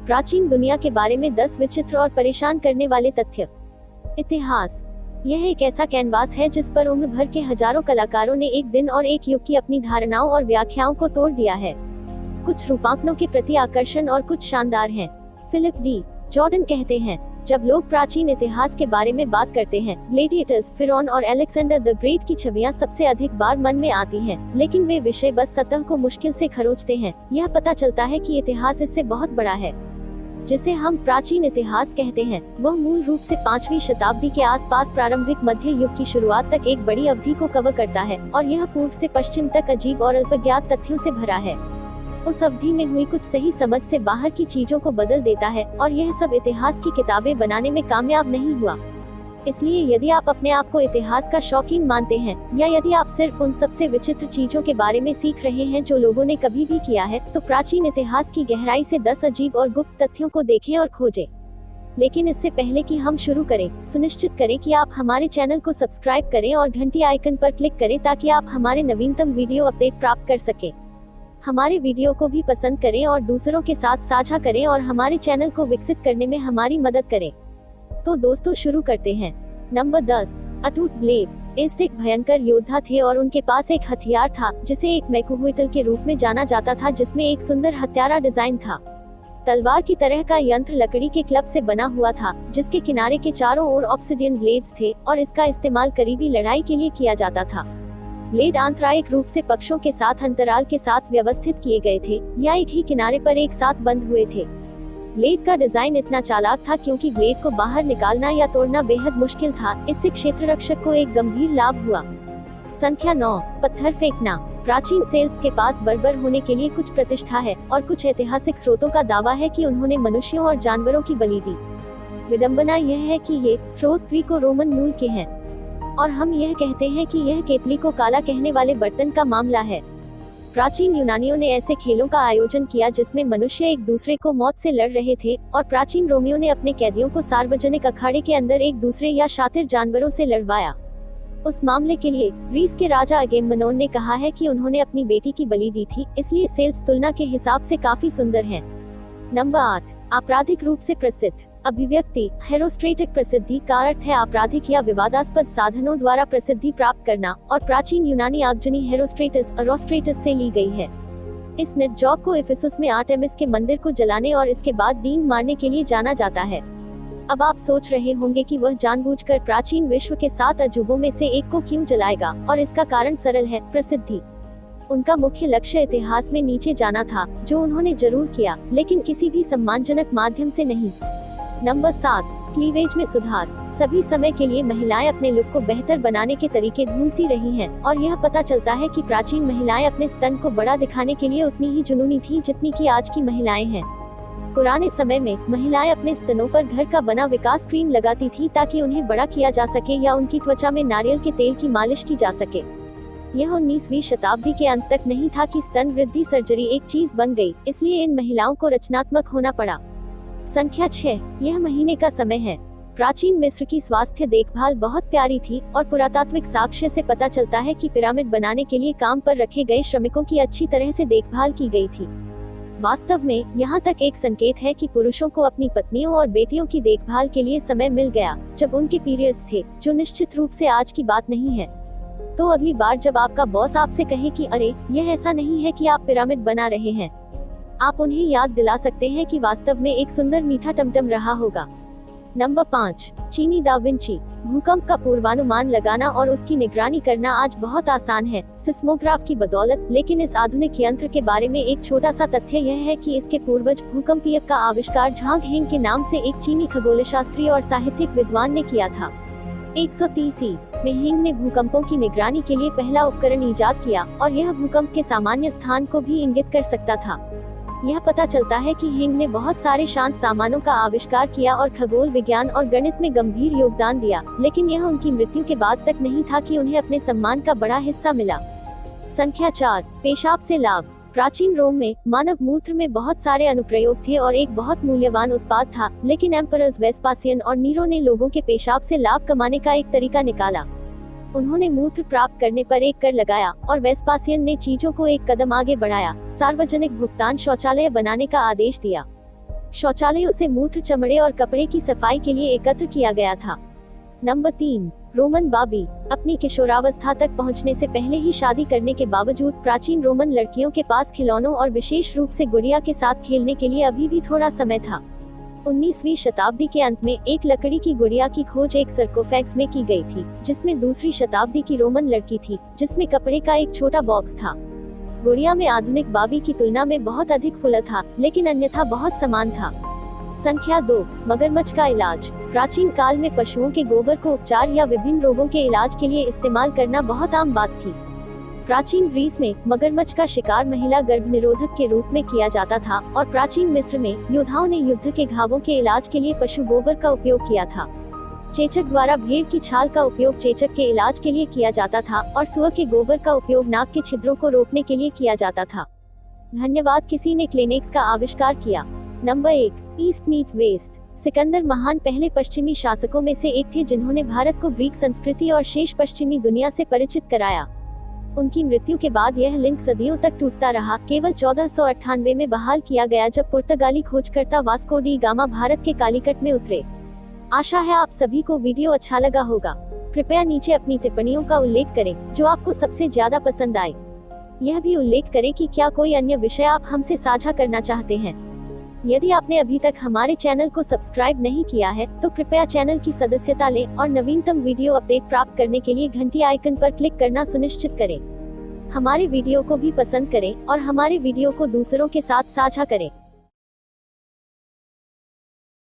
प्राचीन दुनिया के बारे में 10 विचित्र और परेशान करने वाले तथ्य। इतिहास। यह एक ऐसा कैनवास है जिस पर उम्र भर के हजारों कलाकारों ने एक दिन और एक युग की अपनी धारणाओं और व्याख्याओं को तोड़ दिया है। कुछ रूपांकनों के प्रति आकर्षण और कुछ शानदार हैं। फिलिप डी जॉर्डन कहते हैं, जब लोग प्राचीन इतिहास के बारे में बात करते हैं, ग्लेडिएटर्स, फिरौन और अलेक्जेंडर द ग्रेट की छवियां सबसे अधिक बार मन में आती हैं, लेकिन वे विषय बस सतह को मुश्किल से खरोंचते हैं। यह पता चलता है कि इतिहास इससे बहुत बड़ा है। जिसे हम प्राचीन इतिहास कहते हैं, वह मूल रूप से 5वीं शताब्दी के आसपास प्रारंभिक मध्य युग की शुरुआत तक एक बड़ी अवधि को कवर करता है, और यह पूर्व से पश्चिम तक अजीब और अल्पज्ञात तथ्यों से भरा है। उस अवधि में हुई कुछ सही समझ से बाहर की चीजों को बदल देता है, और यह सब इतिहास की किताबें बनाने में कामयाब नहीं हुआ। इसलिए यदि आप अपने आप को इतिहास का शौकीन मानते हैं, या यदि आप सिर्फ उन सबसे विचित्र चीजों के बारे में सीख रहे हैं जो लोगों ने कभी भी किया है, तो प्राचीन इतिहास की गहराई से 10 अजीब और गुप्त तथ्यों को देखें और खोजें। लेकिन इससे पहले कि हम शुरू करें, सुनिश्चित करें कि आप हमारे चैनल को सब्सक्राइब करें और घंटी आइकन पर क्लिक करें ताकि आप हमारे नवीनतम वीडियो अपडेट प्राप्त कर सकें। हमारे वीडियो को भी पसंद करें और दूसरों के साथ साझा करें और हमारे चैनल को विकसित करने में हमारी मदद करें। तो दोस्तों, शुरू करते हैं। नंबर 10, अटूट ब्लेड। एस्ट एक भयंकर योद्धा थे और उनके पास एक हथियार था जिसे एक मैकुहुइटल के रूप में जाना जाता था, जिसमें एक सुंदर हत्यारा डिजाइन था। तलवार की तरह का यंत्र लकड़ी के क्लब से बना हुआ था, जिसके किनारे के चारों ओर ऑब्सिडियन ब्लेड्स थे, और इसका इस्तेमाल करीबी लड़ाई के लिए किया जाता था। ब्लेड आंतरायिक रूप से पक्षों के साथ अंतराल के साथ व्यवस्थित किए गए थे, या एक ही किनारे पर एक साथ बंद हुए थे। ब्लेड का डिजाइन इतना चालाक था क्योंकि ब्लेड को बाहर निकालना या तोड़ना बेहद मुश्किल था। इससे क्षेत्ररक्षक को एक गंभीर लाभ हुआ। संख्या 9, पत्थर फेंकना। प्राचीन सेल्ट्स के पास बर्बर होने के लिए कुछ प्रतिष्ठा है, और कुछ ऐतिहासिक स्रोतों का दावा है कि उन्होंने मनुष्यों और जानवरों की बलि दी। विडंबना यह है कि ये स्रोत ग्रीको रोमन मूल के हैं, और हम यह कहते हैं कि यह केतली को काला कहने वाले बर्तन का मामला है। प्राचीन यूनानियों ने ऐसे खेलों का आयोजन किया जिसमें मनुष्य एक दूसरे को मौत से लड़ रहे थे, और प्राचीन रोमियो ने अपने कैदियों को सार्वजनिक अखाड़े के अंदर एक दूसरे या शातिर जानवरों से लड़वाया। उस मामले के लिए ग्रीस के राजा अगेमनोन ने कहा है कि उन्होंने अपनी बेटी की बलि दी थी, इसलिए सेल्स तुलना के हिसाब से काफी सुंदर हैं। नंबर 8, आपराधिक रूप से प्रसिद्ध। अभिव्यक्ति हेरोस्ट्रेटिक प्रसिद्धि का अर्थ है आपराधिक या विवादास्पद साधनों द्वारा प्रसिद्धि प्राप्त करना, और प्राचीन यूनानी आगजनी हेरोस्ट्रेटस अरोस्ट्रेटस से ली गई है। इस नेट जॉब को इफिसुस में आर्टेमिस के मंदिर को जलाने और इसके बाद डींग मारने के लिए जाना जाता है। अब आप सोच रहे होंगे कि वह जानबूझकर प्राचीन विश्व के 7 अजूबों में से एक को क्यों जलाएगा, और इसका कारण सरल है, प्रसिद्धि। उनका मुख्य लक्ष्य इतिहास में नीचे जाना था, जो उन्होंने जरूर किया, लेकिन किसी भी सम्मानजनक माध्यम से नहीं। नंबर 7, क्लीवेज में सुधार। सभी समय के लिए महिलाएं अपने लुक को बेहतर बनाने के तरीके ढूंढती रही हैं, और यह पता चलता है कि प्राचीन महिलाएं अपने स्तन को बड़ा दिखाने के लिए उतनी ही जुनूनी थी जितनी कि आज की महिलाएं हैं। पुराने समय में महिलाएं अपने स्तनों पर घर का बना विकास क्रीम लगाती थी ताकि उन्हें बड़ा किया जा सके, या उनकी त्वचा में नारियल के तेल की मालिश की जा सके। यह 19वीं शताब्दी के अंत तक नहीं था कि स्तन वृद्धि सर्जरी एक चीज बन गई, इसलिए इन महिलाओं को रचनात्मक होना पड़ा। संख्या 6, यह महीने का समय है। प्राचीन मिस्र की स्वास्थ्य देखभाल बहुत प्यारी थी, और पुरातात्विक साक्ष्य से पता चलता है कि पिरामिड बनाने के लिए काम पर रखे गए श्रमिकों की अच्छी तरह से देखभाल की गई थी। वास्तव में यहाँ तक एक संकेत है कि पुरुषों को अपनी पत्नियों और बेटियों की देखभाल के लिए समय मिल गया जब उनके पीरियड्स थे, जो निश्चित रूप से आज की बात नहीं है। तो अगली बार जब आपका बॉस आपसे कहे कि अरे, यह ऐसा नहीं है कि आप पिरामिड बना रहे हैं, आप उन्हें याद दिला सकते हैं कि वास्तव में एक सुंदर मीठा टमटम रहा होगा। नंबर 5, चीनी दा विंची। भूकंप का पूर्वानुमान लगाना और उसकी निगरानी करना आज बहुत आसान है सिस्मोग्राफ की बदौलत, लेकिन इस आधुनिक यंत्र के बारे में एक छोटा सा तथ्य यह है कि इसके पूर्वज भूकंपीयक का आविष्कार झांग हेंग के नाम से एक चीनी खगोलशास्त्री और साहित्यिक विद्वान ने किया था। 130 में हेंग ने भूकंपों की निगरानी के लिए पहला उपकरण ईजाद किया, और यह भूकंप के सामान्य स्थान को भी इंगित कर सकता था। यह पता चलता है कि हेंग ने बहुत सारे शांत सामानों का आविष्कार किया और खगोल विज्ञान और गणित में गंभीर योगदान दिया, लेकिन यह उनकी मृत्यु के बाद तक नहीं था कि उन्हें अपने सम्मान का बड़ा हिस्सा मिला। संख्या 4, पेशाब से लाभ। प्राचीन रोम में मानव मूत्र में बहुत सारे अनुप्रयोग थे और एक बहुत मूल्यवान उत्पाद था, लेकिन एम्परर्स वेस्पासियन और नीरो ने लोगों के पेशाब से लाभ कमाने का एक तरीका निकाला। उन्होंने मूत्र प्राप्त करने पर एक कर लगाया, और वेस्पासियन ने चीजों को एक कदम आगे बढ़ाया, सार्वजनिक भुगतान शौचालय बनाने का आदेश दिया। शौचालयों से मूत्र, चमड़े और कपड़े की सफाई के लिए एकत्र किया गया था। नंबर 3, रोमन बाबी। अपनी किशोरावस्था तक पहुंचने से पहले ही शादी करने के बावजूद प्राचीन रोमन लड़कियों के पास खिलौनों और विशेष रूप से गुड़िया के साथ खेलने के लिए अभी भी थोड़ा समय था। 19वीं शताब्दी के अंत में एक लकड़ी की गुड़िया की खोज एक सर्कोफेग्स में की गई थी, जिसमें दूसरी शताब्दी की रोमन लड़की थी, जिसमें कपड़े का एक छोटा बॉक्स था। गुड़िया में आधुनिक बाबी की तुलना में बहुत अधिक फुला था, लेकिन अन्यथा बहुत समान था। संख्या 2, मगरमच्छ का इलाज। प्राचीन काल में पशुओं के गोबर को उपचार या विभिन्न रोगों के इलाज के लिए इस्तेमाल करना बहुत आम बात थी। प्राचीन ग्रीस में मगरमच्छ का शिकार महिला गर्भ निरोधक के रूप में किया जाता था, और प्राचीन मिस्र में योद्धाओं ने युद्ध के घावों के इलाज के लिए पशु गोबर का उपयोग किया था। चेचक द्वारा भेड़ की छाल का उपयोग चेचक के इलाज के लिए किया जाता था, और सुअर के गोबर का उपयोग नाक के छिद्रों को रोकने के लिए किया जाता था। धन्यवाद। किसी ने क्लिनिक्स का आविष्कार किया। Number 1, east meet west. Sikandar महान पहले पश्चिमी शासकों में से एक थे जिन्होंने भारत को ग्रीक संस्कृति और शेष पश्चिमी दुनिया से परिचित कराया। उनकी मृत्यु के बाद यह लिंक सदियों तक टूटता रहा। केवल 1498 में बहाल किया गया, जब पुर्तगाली खोजकर्ता वास्को डी गामा भारत के कालीकट में उतरे। आशा है आप सभी को वीडियो अच्छा लगा होगा। कृपया नीचे अपनी टिप्पणियों का उल्लेख करें जो आपको सबसे ज्यादा पसंद आए। यह भी उल्लेख करें कि क्या कोई अन्य विषय आप हमसे साझा करना चाहते हैं। यदि आपने अभी तक हमारे चैनल को सब्सक्राइब नहीं किया है, तो कृपया चैनल की सदस्यता लें और नवीनतम वीडियो अपडेट प्राप्त करने के लिए घंटी आइकन पर क्लिक करना सुनिश्चित करें। हमारे वीडियो को भी पसंद करें और हमारे वीडियो को दूसरों के साथ साझा करें।